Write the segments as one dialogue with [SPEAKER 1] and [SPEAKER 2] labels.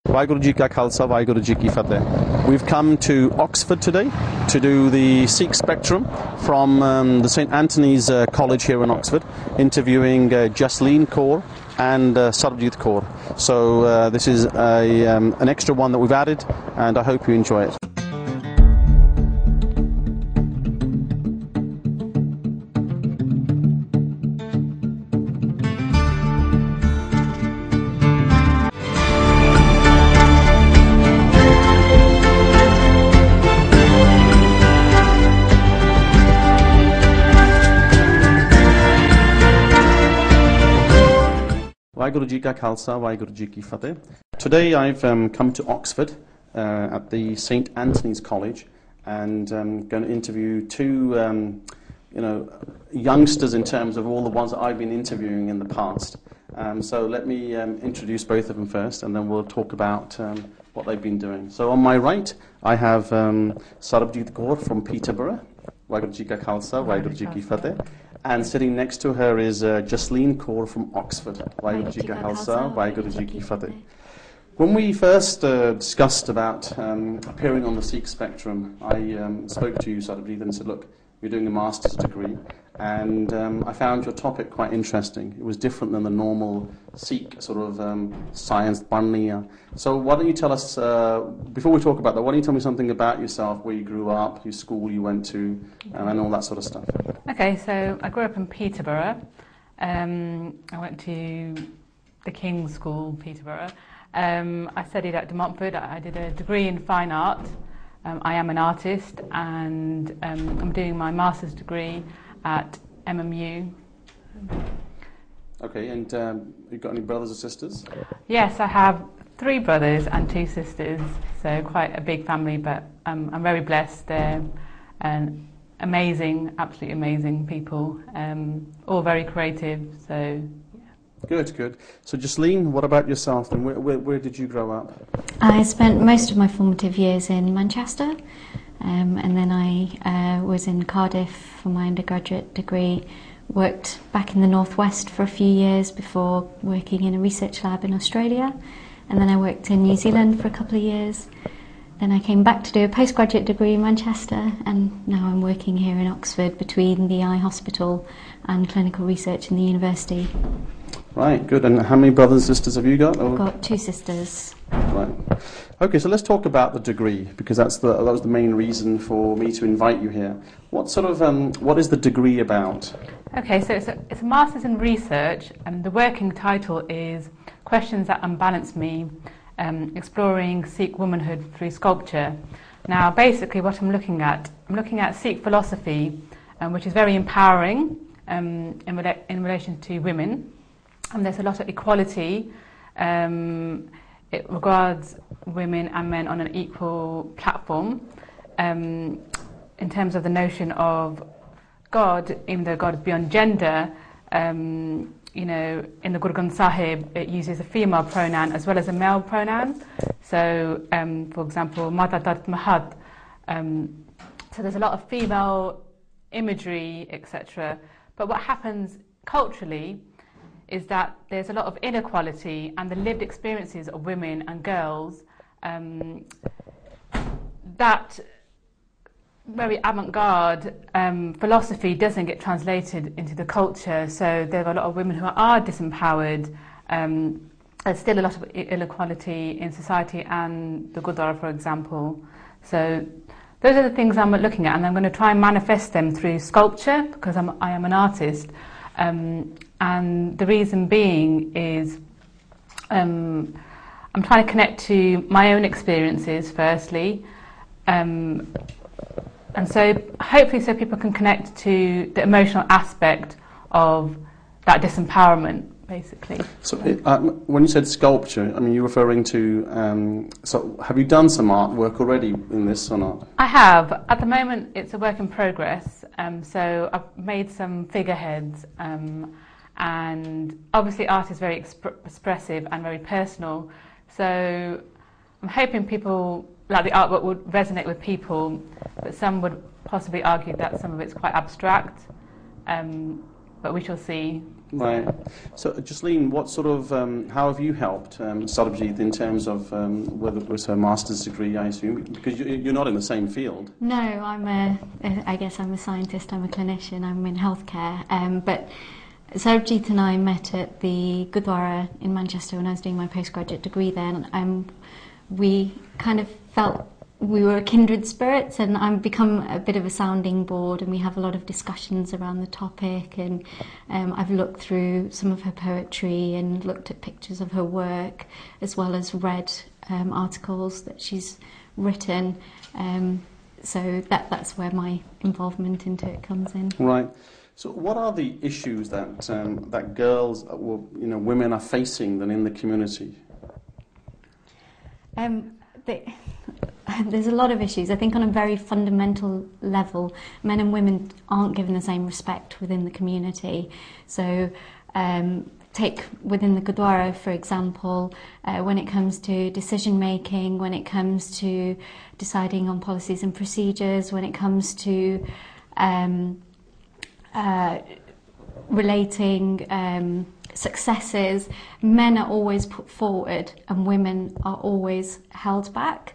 [SPEAKER 1] Waheguru Ji Ka Khalsa, Waheguru Ji Ki Fateh. We've come to Oxford today to do the Sikh Spectrum from the St Antony's College here in Oxford, interviewing Jasleen Kaur and Sarbjeet Kaur. So this is an extra one that we've added, and I hope you enjoy it. Waheguru Ji Ka Khalsa, Waheguru Ji Ki Fateh. Today I've come to Oxford at the St Antony's College, and I'm going to interview two youngsters in terms of all the ones that I've been interviewing in the past. So let me introduce both of them first, and then we'll talk about what they've been doing. So on my right I have Sarbjeet Kaur from Peterborough. Waheguru Ji Ka Khalsa, Waheguru Ji Ki Fateh. And sitting next to her is Jasleen Kaur from Oxford. Waheguru Ji Ka Khalsa, Waheguru Ji Ki Fateh. When we first discussed about appearing on the Sikh Spectrum, I spoke to you, Sarbjeet, and said, look, you're doing a master's degree, and I found your topic quite interesting. It was different than the normal Sikh sort of science, Barniya. So why don't you tell us, before we talk about that, why don't you tell me something about yourself, where you grew up, your school you went to, and all that sort of stuff.
[SPEAKER 2] Okay, so I grew up in Peterborough. I went to the King's School, Peterborough. I studied at De Montfort. I did a degree in fine art. I am an artist, and I'm doing my master's degree at MMU.
[SPEAKER 1] Okay, and you got any brothers or sisters?
[SPEAKER 2] Yes, I have 3 brothers and 2 sisters, so quite a big family, but I'm very blessed. They're amazing, absolutely amazing people, all very creative, so
[SPEAKER 1] Good, good. So Jasleen, what about yourself, and where did you grow up?
[SPEAKER 3] I spent most of my formative years in Manchester, and then I was in Cardiff for my undergraduate degree, worked back in the northwest for a few years before working in a research lab in Australia, and then I worked in New Zealand for a couple of years. Then I came back to do a postgraduate degree in Manchester, and now I'm working here in Oxford between the Eye Hospital and clinical research in the university.
[SPEAKER 1] Right, good. And how many brothers and sisters have you got?
[SPEAKER 3] I've got 2 sisters.
[SPEAKER 1] Right. Okay, so let's talk about the degree, because that was the main reason for me to invite you here. What sort of what is the degree about?
[SPEAKER 2] Okay, so it's a master's in research, and the working title is Questions That Unbalance Me, Exploring Sikh Womanhood Through Sculpture. Now, basically what I'm looking at Sikh philosophy, which is very empowering in relation to women. And there's a lot of equality. It regards women and men on an equal platform. In terms of the notion of God, even though God is beyond gender, in the Guru Granth Sahib, it uses a female pronoun as well as a male pronoun. So, for example, Mata Tat Mahat. So there's a lot of female imagery, etc. But what happens culturally is that there's a lot of inequality, and the lived experiences of women and girls, that very avant-garde philosophy doesn't get translated into the culture. So there are a lot of women who are disempowered. There's still a lot of inequality in society and the Gurdwara, for example. So those are the things I'm looking at, and I'm going to try and manifest them through sculpture, because I am an artist. And the reason being is I'm trying to connect to my own experiences firstly, and so hopefully so people can connect to the emotional aspect of that disempowerment, basically.
[SPEAKER 1] So when you said sculpture, I mean, you're referring to, so have you done some artwork already in this or not?
[SPEAKER 2] I have. At the moment it's a work in progress, so I've made some figureheads, and obviously art is very expressive and very personal, so I'm hoping people, like the artwork would resonate with people, but some would possibly argue that some of it's quite abstract, but we shall see.
[SPEAKER 1] Right. So, Jasleen, what sort of, how have you helped Sarbjeet in terms of whether it was her master's degree, I assume, because you're not in the same field?
[SPEAKER 3] No, I guess I'm a scientist, I'm a clinician, I'm in healthcare. But Sarbjeet and I met at the Gurdwara in Manchester when I was doing my postgraduate degree then. We kind of felt we were kindred spirits, and I've become a bit of a sounding board, and we have a lot of discussions around the topic, and I've looked through some of her poetry and looked at pictures of her work, as well as read articles that she's written, so that's where my involvement into it comes in.
[SPEAKER 1] Right. So what are the issues that that girls, or women are facing then in the community?
[SPEAKER 3] There's a lot of issues. I think on a very fundamental level, men and women aren't given the same respect within the community. So take within the Gurdwara, for example, when it comes to decision making, when it comes to deciding on policies and procedures, when it comes to relating successes, men are always put forward and women are always held back.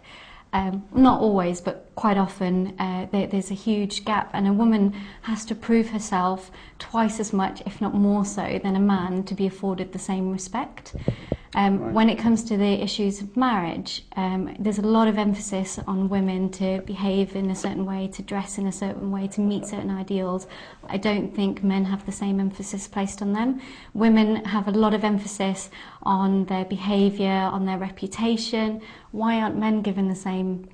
[SPEAKER 3] Not always, but quite often there's a huge gap, and a woman has to prove herself twice as much, if not more so, than a man to be afforded the same respect.
[SPEAKER 1] Right.
[SPEAKER 3] When it comes to the issues of marriage, there's a lot of emphasis on women to behave in a certain way, to dress in a certain way, to meet certain ideals. I don't think men have the same emphasis placed on them. Women have a lot of emphasis on their behaviour, on their reputation. Why aren't men given the same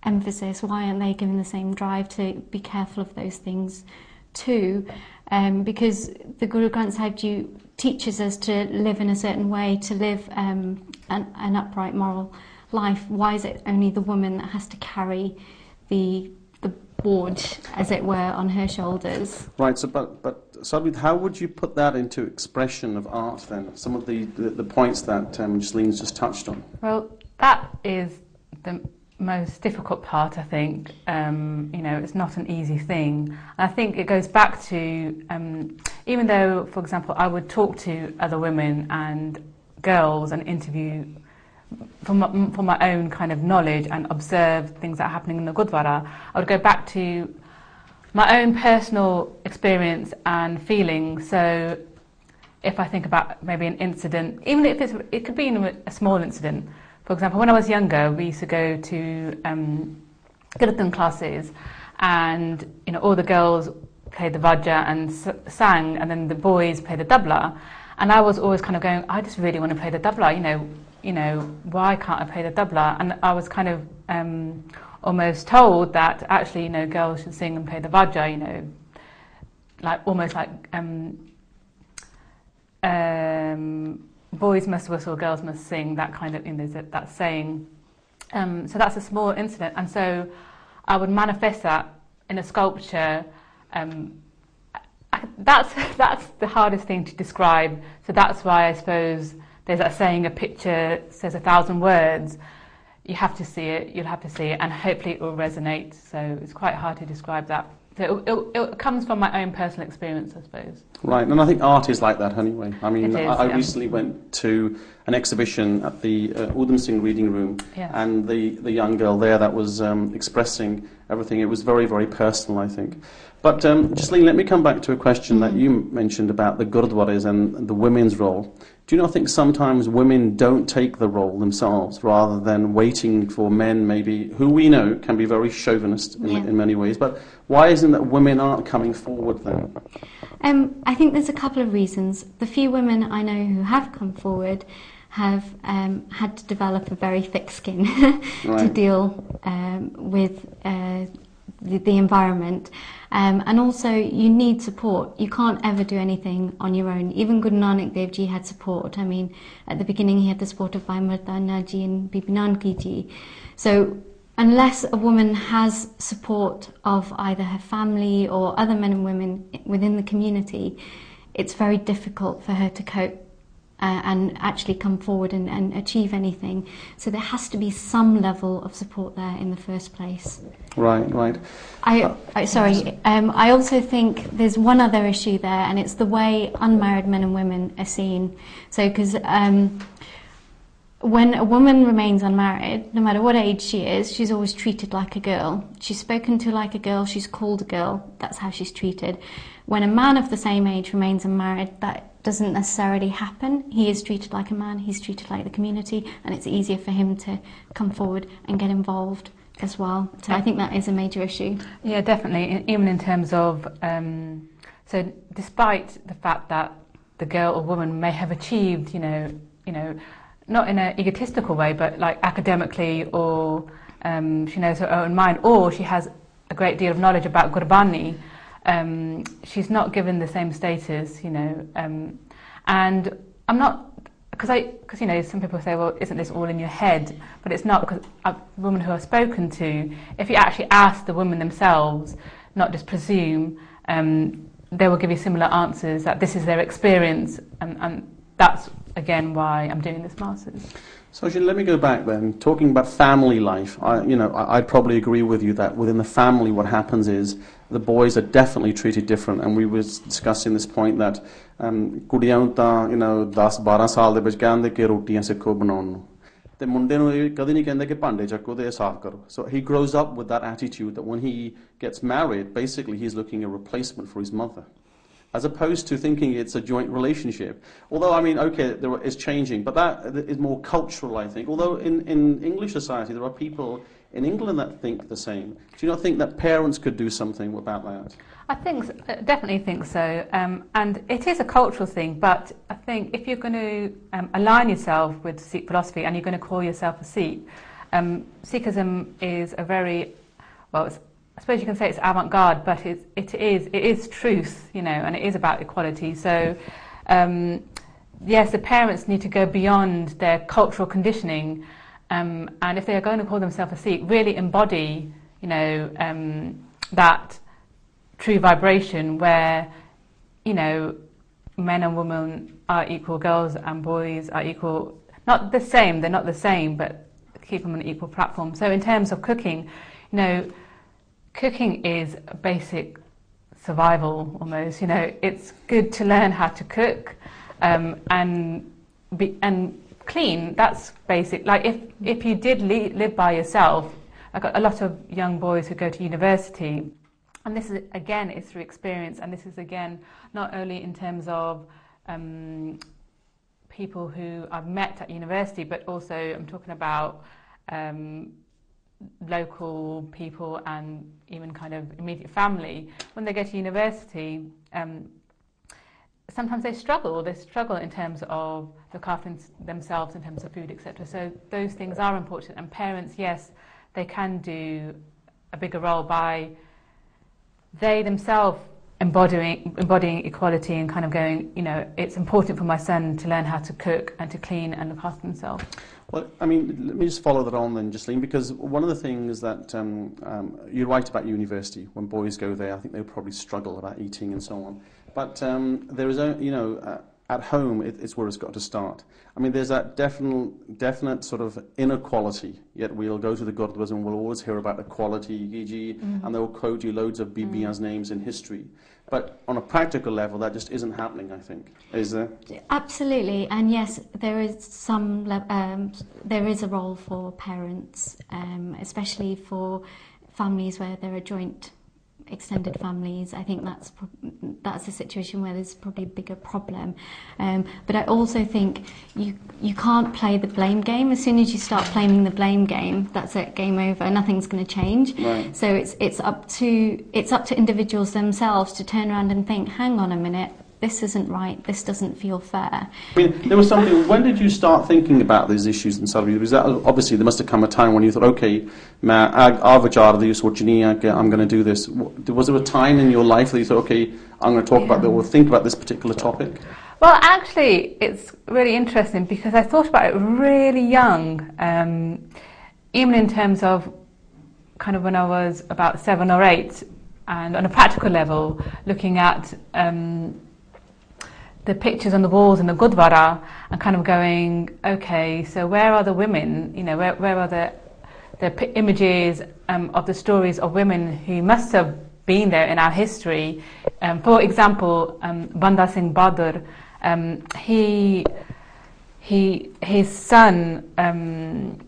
[SPEAKER 3] emphasis? Why aren't they given the same drive to be careful of those things too? Because the Guru Granth Sahib Ji teaches us to live in a certain way, to live an upright moral life. Why is it only the woman that has to carry the board, as it were, on her shoulders?
[SPEAKER 1] Right. So, but Sarbjeet, how would you put that into expression of art then? Some of the points that Jasleen's just touched on.
[SPEAKER 2] Well, that is the most difficult part, I think. It's not an easy thing. And I think it goes back to, even though, for example, I would talk to other women and girls and interview for my own kind of knowledge and observe things that are happening in the Gurdwara, I would go back to my own personal experience and feelings. So if I think about maybe an incident, even if it could be a small incident. For example, when I was younger, we used to go to Kirtan classes, and all the girls played the vajja and sang, and then the boys played the tabla. And I was always kind of going, I just really want to play the tabla. Why can't I play the tabla? And I was kind of almost told that actually, girls should sing and play the vajja. Almost like. Boys must whistle, girls must sing, that kind of, that saying. So that's a small incident, and so I would manifest that in a sculpture. That's the hardest thing to describe. So that's why I suppose there's that saying, a picture says 1,000 words. You have to see it, you'll have to see it, and hopefully it will resonate. So it's quite hard to describe that. So it comes from my own personal experience, I suppose.
[SPEAKER 1] Right, and I think art is like that anyway. I mean, I
[SPEAKER 2] yeah.
[SPEAKER 1] recently went to an exhibition at the Udham Singh Reading Room,
[SPEAKER 2] yeah.
[SPEAKER 1] and the young girl there that was expressing everything, it was very, very personal, I think. But Jasleen, let me come back to a question that you mentioned about the Gurdwaras and the women's role. Do you not think sometimes women don't take the role themselves, rather than waiting for men, maybe, who we know can be very chauvinist in many ways, but why isn't that women aren't coming forward then?
[SPEAKER 3] I think there's a couple of reasons. The few women I know who have come forward have had to develop a very thick skin to deal with the environment. And also, you need support. You can't ever do anything on your own. Even Guru Nanak Dev Ji had support. I mean, at the beginning he had the support of Bhai Mardana Ji and Bibi Nanki Ji. So unless a woman has support of either her family or other men and women within the community, it's very difficult for her to cope and actually come forward and achieve anything. So there has to be some level of support there in the first place.
[SPEAKER 1] Right, right.
[SPEAKER 3] I also think there's one other issue there, and it's the way unmarried men and women are seen. So, because when a woman remains unmarried, no matter what age she is, she's always treated like a girl. She's spoken to like a girl, she's called a girl, that's how she's treated. When a man of the same age remains unmarried, that doesn't necessarily happen. He is treated like a man, he's treated like the community, and it's easier for him to come forward and get involved as well. So I think that is a major issue.
[SPEAKER 2] Yeah, definitely. Even in terms of, so despite the fact that the girl or woman may have achieved, you know, not in an egotistical way, but like academically, or she knows her own mind, or she has a great deal of knowledge about Gurbani, she's not given the same status, you know, and I'm not, because you know, some people say, well, isn't this all in your head? But it's not, because women who I've spoken to, if you actually ask the women themselves, not just presume, they will give you similar answers, that this is their experience, and that's again why I'm doing this Masters.
[SPEAKER 1] So let me go back then, talking about family life. I'd probably agree with you that within the family what happens is the boys are definitely treated different, and we were discussing this point that ਕੁੜੀਆਂ ਨੂੰ ਤਾਂ 10-12 ਸਾਲ ਦੇ ਵਿੱਚ ਕਹਿੰਦੇ ਕਿ ਰੋਟੀਆਂ ਸਿੱਖੋ ਬਣਾਉਣ ਨੂੰ, ਤੇ ਮੁੰਡੇ ਨੂੰ ਇਹ ਕਦੇ ਨਹੀਂ ਕਹਿੰਦੇ ਕਿ ਭਾਂਡੇ ਚੱਕੋ ਤੇ ਸਾਫ਼ ਕਰੋ. So he grows up with that attitude that when he gets married, basically he's looking a replacement for his mother, as opposed to thinking it's a joint relationship. Although, I mean, okay, it's changing, but that is more cultural, I think. Although in English society, there are people in England that think the same. Do you not think that parents could do something about that?
[SPEAKER 2] I definitely think so. And it is a cultural thing, but I think if you're going to align yourself with Sikh philosophy and you're going to call yourself a Sikh, Sikhism is a very, well, I suppose you can say it's avant-garde, but it is truth, you know, and it is about equality. So, yes, the parents need to go beyond their cultural conditioning, and if they are going to call themselves a Sikh, really embody, you know, that true vibration where, you know, men and women are equal, girls and boys are equal. Not the same, they're not the same, but keep them on an equal platform. So in terms of cooking, you know, cooking is a basic survival almost, you know. It's good to learn how to cook and clean, that's basic. Like if you did live by yourself, I've got a lot of young boys who go to university, and this is again is through experience, and this is again not only in terms of people who I've met at university, but also I'm talking about local people and even kind of immediate family. When they go to university, sometimes they struggle in terms of look after themselves in terms of food, etc. So those things are important, and parents, yes, they can do a bigger role by they themselves embodying equality and kind of going, you know, it's important for my son to learn how to cook and to clean and look after himself.
[SPEAKER 1] Well, I mean, let me just follow that on then, Jasleen, because one of the things that you're right about university. When boys go there, I think they'll probably struggle about eating and so on. But there is, you know, at home, it's where it's got to start. I mean, there's that definite sort of inequality, yet we'll go to the Gurdwaras and we'll always hear about equality, and they'll quote you loads of Bibiya's names in history. But on a practical level, that just isn't happening, I think. Is there?
[SPEAKER 3] Absolutely, and yes, there is there is a role for parents, especially for families where there are joint extended families. I think that's a situation where there's probably a bigger problem. But I also think you can't play the blame game. As soon as you start playing the blame game, that's it, game over. Nothing's going to change.
[SPEAKER 1] Right.
[SPEAKER 3] So it's up to individuals themselves to turn around and think, hang on a minute, this isn't right, this doesn't feel fair.
[SPEAKER 1] I mean, there was something, when did you start thinking about these issues in Sarbjeet? Because that, obviously there must have come a time when you thought, okay, I'm going to do this. Was there a time in your life that you thought, okay, I'm going to talk about this or think about this particular topic?
[SPEAKER 2] Well, actually, it's really interesting because I thought about it really young, even in terms of kind of when I was about 7 or 8, and on a practical level, looking at the pictures on the walls in the Gurdwara and kind of going, okay, so where are the women? You know, where are the images of the stories of women who must have been there in our history? For example, Banda Singh Bahadur, his son,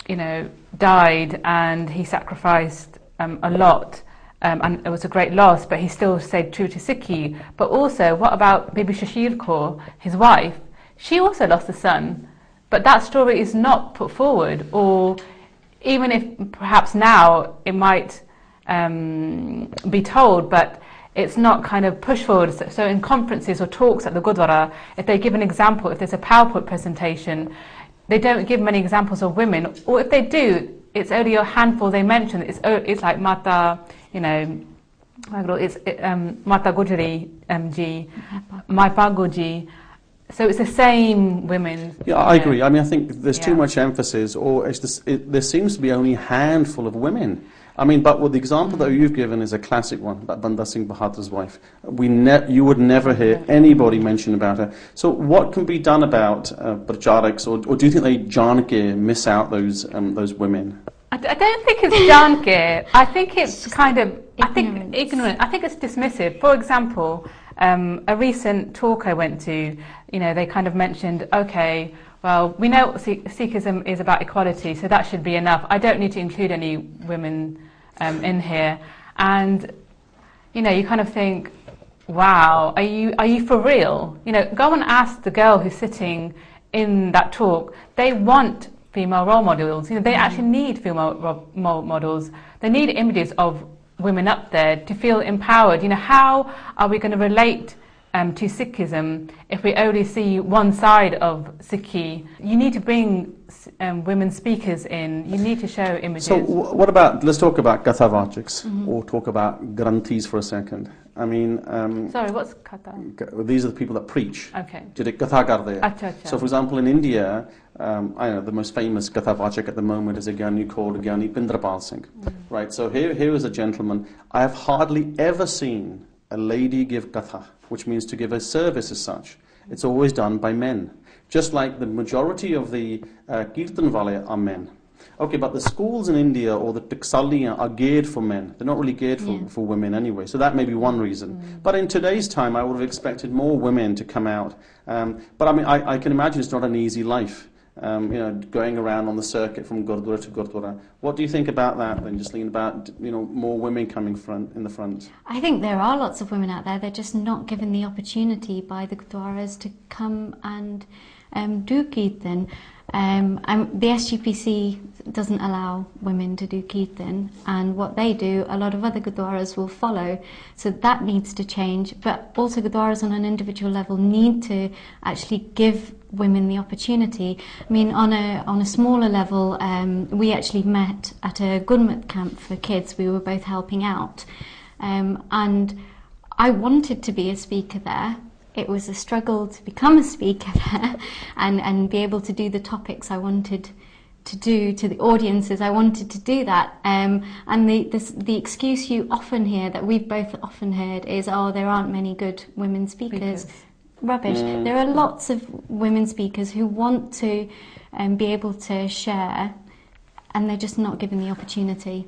[SPEAKER 2] you know, died, and he sacrificed a lot. And it was a great loss, but he still stayed true to Sikhi. But also, what about Bibi Shashir Kaur, his wife? She also lost a son, but that story is not put forward, or even if perhaps now it might be told, but it's not kind of pushed forward. So in conferences or talks at the Gurdwara, if they give an example, if there's a PowerPoint presentation, they don't give many examples of women, or if they do, it's only a handful they mention. It's like Mata, you know, it's Mata Gujari ji, Mai Pagoji. So it's the same women.
[SPEAKER 1] Yeah, I agree. I mean, I think there's too much emphasis, or there seems to be only a handful of women. I mean, but with the example that you've given is a classic one, about Banda Singh Bahadur's wife. You would never hear anybody mention about her. So what can be done about Pracharaks, or do you think they janke miss out those women?
[SPEAKER 2] I don't think it's janke. I think it's kind of ignorant. I think it's dismissive. For example, a recent talk I went to, you know, they kind of mentioned, okay, well, we know Sikhism is about equality, so that should be enough. I don't need to include any women in here. And, you know, you kind of think, wow, are you for real? You know, go and ask the girl who's sitting in that talk. They want female role models. You know, they actually need female role models. They need images of women up there to feel empowered. You know, how are we going to relate to Sikhism if we only see one side of Sikhi? You need to bring women speakers in. You need to show images.
[SPEAKER 1] So what about, let's talk about Kathavachiks, or talk about Granthis for a second. I mean...
[SPEAKER 2] sorry, what's Katha?
[SPEAKER 1] These are the people that preach.
[SPEAKER 2] Okay.
[SPEAKER 1] Katha karde hai.
[SPEAKER 2] Acha.
[SPEAKER 1] So for example, in India, I know the most famous Kathavachik at the moment is a Gyani called Gyani Pindrapal Singh. Right, so here is a gentleman. I have hardly ever seen a lady give katha, which means to give a service as such. It's always done by men. Just like the majority of the Kirtan Wale are men. Okay, but the schools in India, or the Tiksaliyan, are geared for men. They're not really geared for women anyway. So that may be one reason. But in today's time, I would have expected more women to come out. But I mean, I can imagine it's not an easy life. You know, going around on the circuit from Gurdwara to Gurdwara. What do you think about that then, Jasleen, about, you know, more women coming in the front?
[SPEAKER 3] I think there are lots of women out there. They're just not given the opportunity by the Gurdwaras to come and do Kirtan. The SGPC doesn't allow women to do Kirtan, and what they do, a lot of other Gurdwaras will follow. So that needs to change. But also Gurdwaras on an individual level need to actually give women the opportunity. I mean, on a smaller level, we actually met at a Gurmat camp for kids. We were both helping out, and I wanted to be a speaker there. It was a struggle to become a speaker there and be able to do the topics I wanted to do to the audiences. I wanted to do that, and the excuse you often hear, that we've both often heard, is, oh, there aren't many good women speakers. Rubbish. There are lots of women speakers who want to be able to share, and they're just not given the opportunity.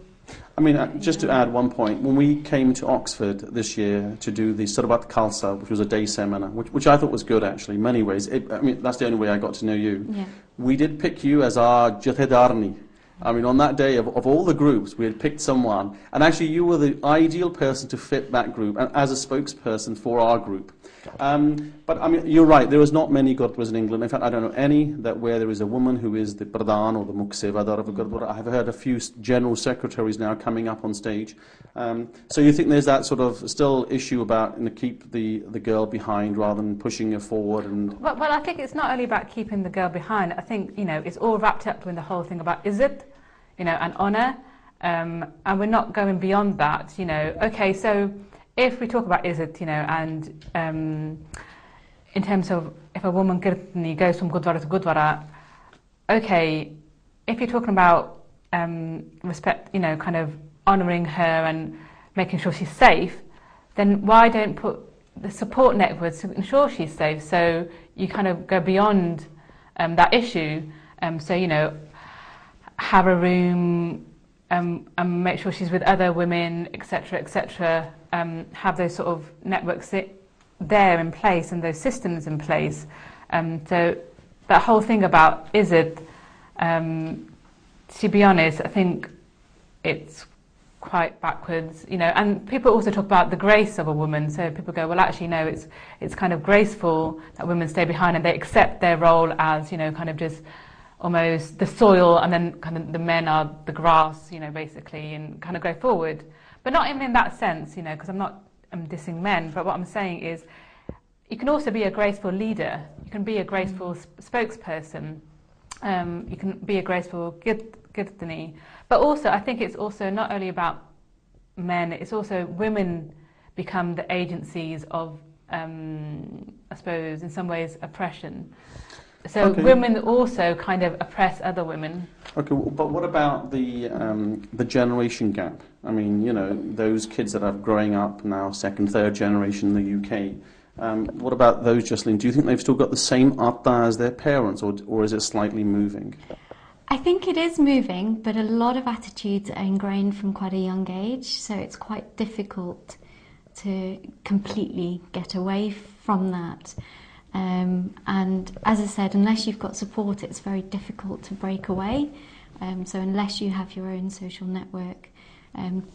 [SPEAKER 1] I mean, just to add one point, when we came to Oxford this year to do the Sarbat Khalsa, which was a day seminar, which I thought was good actually, in many ways. I mean, that's the only way I got to know you. Yeah. We did pick you as our Jathedarni. I mean, on that day, of all the groups, we had picked someone, and actually you were the ideal person to fit that group, and as a spokesperson for our group. But I mean, you're right, there is not many Gurdwaras in England. In fact, I don't know any where there is a woman who is the Pradhan or the Muksevadar of a Gurdwara. I have heard a few general secretaries now coming up on stage. So you think there's that sort of still issue about, you know, keep the girl behind rather than pushing her forward? And
[SPEAKER 2] well, I think it's not only about keeping the girl behind. I think, you know, it's all wrapped up in the whole thing about izzat, you know, and honour, and we're not going beyond that. You know, okay, so if we talk about izzat, you know, and in terms of if a woman Kirtani goes from Gurdwara to Gurdwara, okay, if you're talking about respect, you know, kind of honouring her and making sure she's safe, then why don't put the support networks to ensure she's safe. So you kind of go beyond that issue. So, you know, have a room, and make sure she's with other women, etc., etc. Have those sort of networks there in place and those systems in place. So that whole thing about is it, to be honest, I think it's quite backwards, you know. And people also talk about the grace of a woman. So people go, well, actually, no, it's kind of graceful that women stay behind and they accept their role as, you know, kind of just almost the soil, and then kind of the men are the grass, you know, basically, and kind of go forward. But not even in that sense, you know, because I'm dissing men, but what I'm saying is you can also be a graceful leader. You can be a graceful spokesperson. You can be a graceful Kirtani. But also, I think it's also not only about men, it's also women become the agencies of, I suppose, in some ways, oppression. So women also kind of oppress other women.
[SPEAKER 1] Okay, but what about the generation gap? I mean, you know, those kids that are growing up now, second, third generation in the UK. What about those, Jasleen? Do you think they've still got the same atta as their parents, or is it slightly moving?
[SPEAKER 3] I think it is moving, but a lot of attitudes are ingrained from quite a young age, so it's quite difficult to completely get away from that. And as I said, unless you've got support, it's very difficult to break away. So unless you have your own social network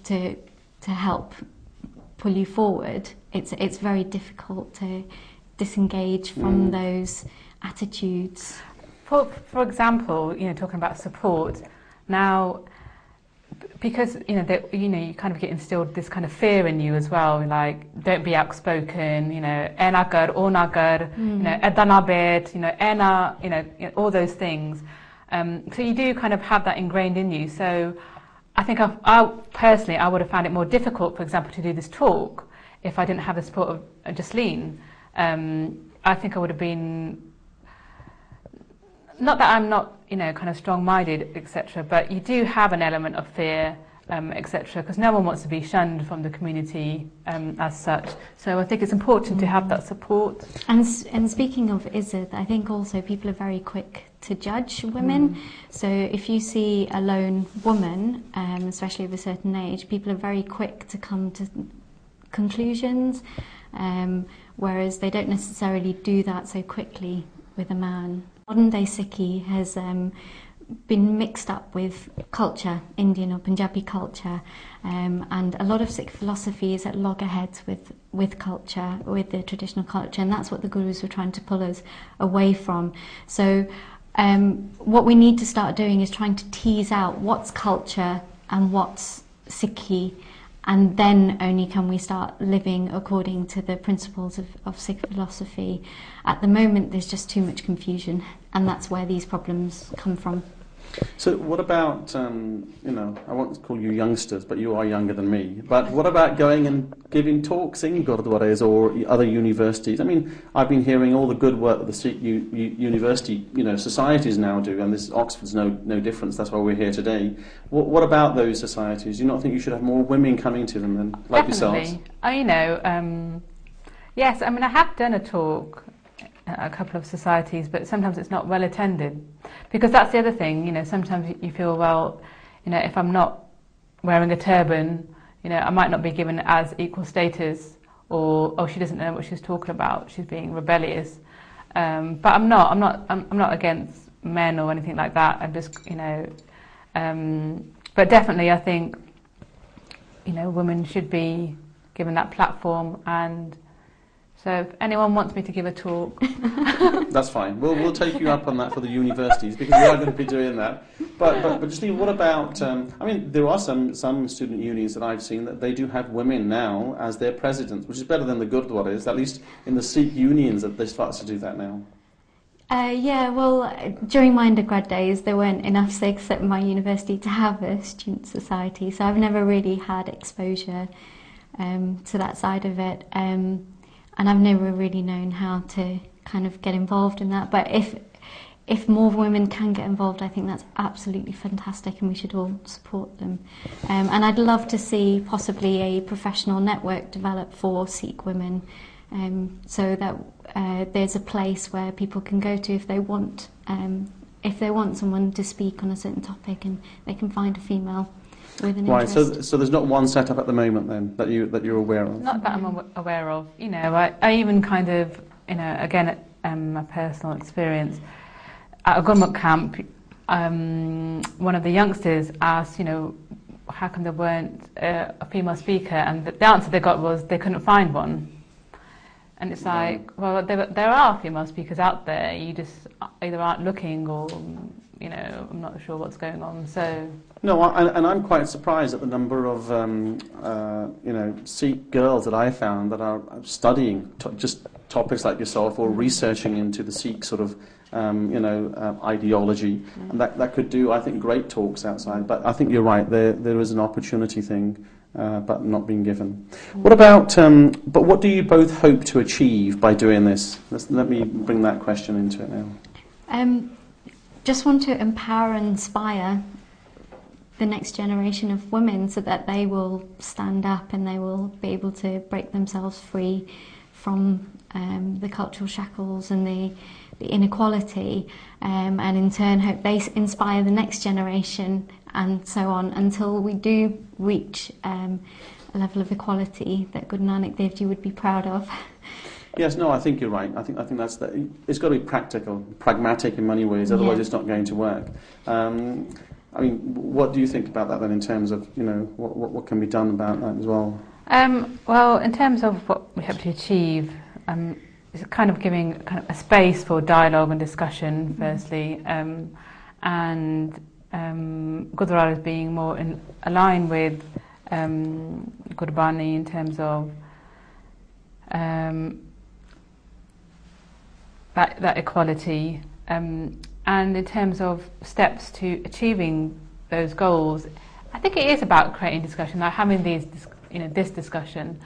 [SPEAKER 3] to help pull you forward, it's very difficult to disengage from those attitudes.
[SPEAKER 2] For example, you know, talking about support now, because you kind of get instilled this kind of fear in you as well, like don't be outspoken, you know, ena kar, ona kar, you know, edana bet, you know, ena, you know, all those things. So you do kind of have that ingrained in you. So I think I personally would have found it more difficult, for example, to do this talk if I didn't have the support of Jasleen. I think I would have been. Not that I'm not, you know, kind of strong-minded, etc., but you do have an element of fear, etc., because no one wants to be shunned from the community as such. So I think it's important to have that support.
[SPEAKER 3] And speaking of Izzat, I think also people are very quick to judge women. So if you see a lone woman, especially of a certain age, people are very quick to come to conclusions, whereas they don't necessarily do that so quickly with a man. Modern day Sikhi has been mixed up with culture, Indian or Punjabi culture, and a lot of Sikh philosophy is at loggerheads with culture, with the traditional culture, and that's what the Gurus were trying to pull us away from. So what we need to start doing is trying to tease out what's culture and what's Sikhi, and then only can we start living according to the principles of Sikh philosophy. At the moment, there's just too much confusion, and that's where these problems come from.
[SPEAKER 1] So what about, you know, I won't call you youngsters, but you are younger than me. But what about going and giving talks in Gurdwaras or other universities? I mean, I've been hearing all the good work that the Sikh university, you know, societies now do, and this Oxford's no difference. That's why we're here today. What about those societies? Do you not think you should have more women coming to them than like yourselves?
[SPEAKER 2] You know, yes. I mean, I have done a talk at a couple of societies, but sometimes it's not well attended, because that's the other thing, you know, sometimes you feel, well, you know, if I'm not wearing a turban, you know, I might not be given as equal status, or oh, she doesn't know what she's talking about, she's being rebellious. But I'm not against men or anything like that. I'm just, you know, but definitely I think, you know, women should be given that platform. And so if anyone wants me to give a talk...
[SPEAKER 1] That's fine. We'll take you up on that for the universities, because we are going to be doing that. But Jasleen, what about... I mean, there are some student unions that I've seen that they do have women now as their presidents, which is better than the Gurdwaras, at least in the Sikh unions that they start to do that now.
[SPEAKER 3] Yeah, well, during my undergrad days, there weren't enough Sikhs at my university to have a student society, so I've never really had exposure to that side of it. And I've never really known how to kind of get involved in that. But if more women can get involved, I think that's absolutely fantastic, and we should all support them. And I'd love to see possibly a professional network develop for Sikh women, so that there's a place where people can go to if they want someone to speak on a certain topic, and they can find a female with an
[SPEAKER 1] Right.
[SPEAKER 3] interest.
[SPEAKER 1] So there's not one set up at the moment then that you're aware of.
[SPEAKER 2] Not that I'm aware of. You know, I even kind of, you know, again, my personal experience at a government camp, one of the youngsters asked, you know, how come there weren't a female speaker, and the answer they got was they couldn't find one. And it's like, well, there are female speakers out there. You just either aren't looking, or, you know, I'm not sure what's going on. So
[SPEAKER 1] No, and I'm quite surprised at the number of you know, Sikh girls that I found that are studying just topics like yourself, or researching into the Sikh sort of you know, ideology, and that could do, I think, great talks outside. But I think you're right. There is an opportunity thing. But not being given. What about, but what do you both hope to achieve by doing this? Let me bring that question into it now.
[SPEAKER 3] Just want to empower and inspire the next generation of women so that they will stand up and they will be able to break themselves free from the cultural shackles and the inequality, and in turn hope they inspire the next generation, and so on, until we do reach a level of equality that Guru Nanak Dev Ji would be proud of.
[SPEAKER 1] Yes, no, I think you're right. I think that's it's got to be practical, pragmatic in many ways. Otherwise, it's not going to work. I mean, what do you think about that then, in terms of, you know, what can be done about that as well?
[SPEAKER 2] Well, in terms of what we hope to achieve, it's kind of giving kind of a space for dialogue and discussion, firstly, and Gurdwaras being more in line with Gurbani in terms of that equality, and in terms of steps to achieving those goals. I think it is about creating discussion, like having this discussion.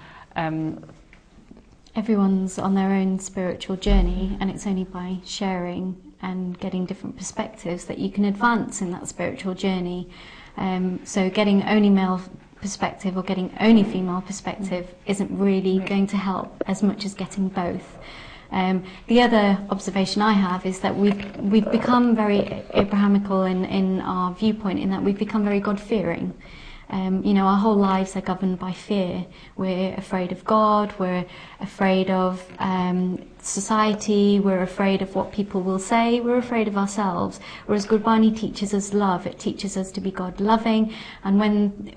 [SPEAKER 3] Everyone's on their own spiritual journey, and it's only by sharing and getting different perspectives that you can advance in that spiritual journey. So getting only male perspective or getting only female perspective isn't really going to help as much as getting both. The other observation I have is that we've become very Abrahamical in our viewpoint, in that we've become very God-fearing. You know, our whole lives are governed by fear. We're afraid of God, we're afraid of society, we're afraid of what people will say, we're afraid of ourselves. Whereas Gurbani teaches us love, it teaches us to be God-loving, and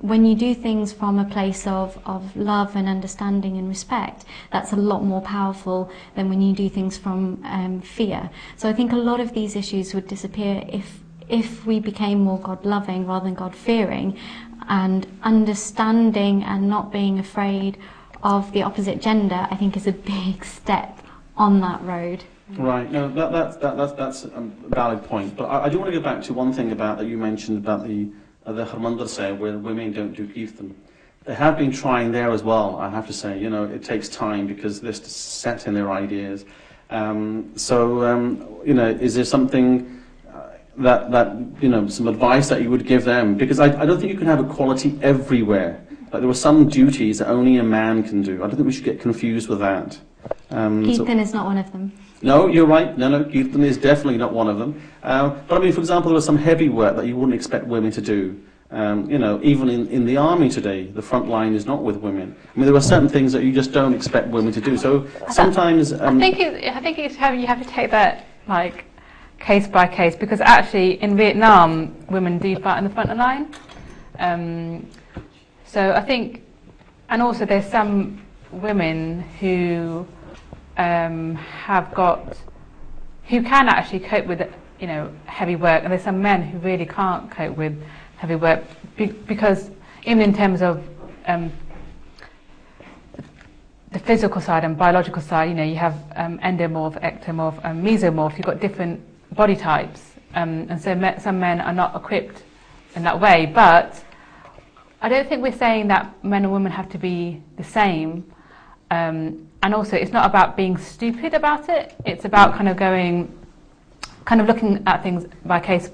[SPEAKER 3] when you do things from a place of love and understanding and respect, that's a lot more powerful than when you do things from fear. So I think a lot of these issues would disappear if we became more God-loving rather than God-fearing, and understanding and not being afraid of the opposite gender, I think, is a big step on that road.
[SPEAKER 1] Right. No, that's a valid point. But I do want to go back to one thing about that you mentioned about the Harmandir Sahib, where women don't do kirtan. They have been trying there as well. I have to say, you know, it takes time because they're set in their ideas. You know, is there something that you know, some advice that you would give them? Because I don't think you can have equality everywhere. Like, there are some duties that only a man can do. I don't think we should get confused with that.
[SPEAKER 3] Kirtan is not one of them.
[SPEAKER 1] No, you're right. No, Kirtan is definitely not one of them. But I mean, for example, there was some heavy work that you wouldn't expect women to do. You know, even in the army today, the front line is not with women. I mean, there are certain things that you just don't expect women to do. So sometimes I think
[SPEAKER 2] you have to take that like case by case, because actually in Vietnam women do fight in the front line. So I think, and also there's some women who can actually cope with, you know, heavy work, and there's some men who really can't cope with heavy work, because even in terms of the physical side and biological side, you know, you have endomorph, ectomorph, and mesomorph. You've got different body types, and so some men are not equipped in that way. But I don't think we're saying that men and women have to be the same. And also, it's not about being stupid about it. It's about kind of looking at things by case,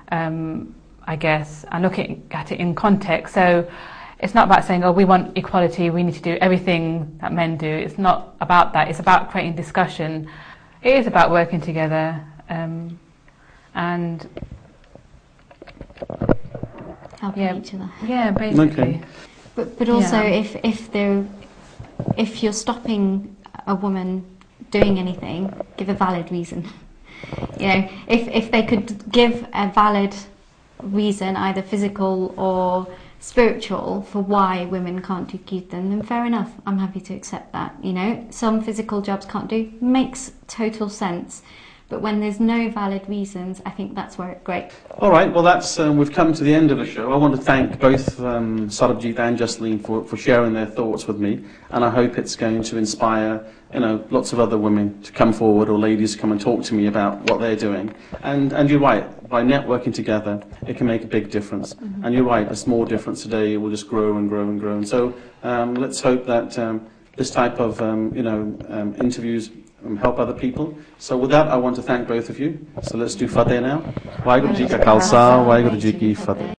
[SPEAKER 2] I guess, and looking at it in context. So it's not about saying, oh, we want equality, we need to do everything that men do. It's not about that. It's about creating discussion. It is about working together, and
[SPEAKER 3] helping each other.
[SPEAKER 2] Yeah, basically.
[SPEAKER 1] Okay.
[SPEAKER 3] But also, if you're stopping a woman doing anything, give a valid reason. You know, if they could give a valid reason, either physical or spiritual, for why women can't do kirtan, then fair enough. I'm happy to accept that. You know, some physical jobs can't do, makes total sense. But when there's no valid reasons, I think that's where it's great.
[SPEAKER 1] All right, well, that's we've come to the end of the show. I want to thank both Sarbjeet and Jasleen for sharing their thoughts with me, and I hope it's going to inspire, you know, lots of other women to come forward, or ladies to come and talk to me about what they're doing. And you're right, by networking together, it can make a big difference. Mm-hmm. And you're right, a small difference today will just grow and grow and grow. And so let's hope that this type of interviews help other people. So with that, I want to thank both of you. So let's do Fateh now. Waheguru Ji Ka Khalsa, Waheguru Ji Ki Fateh.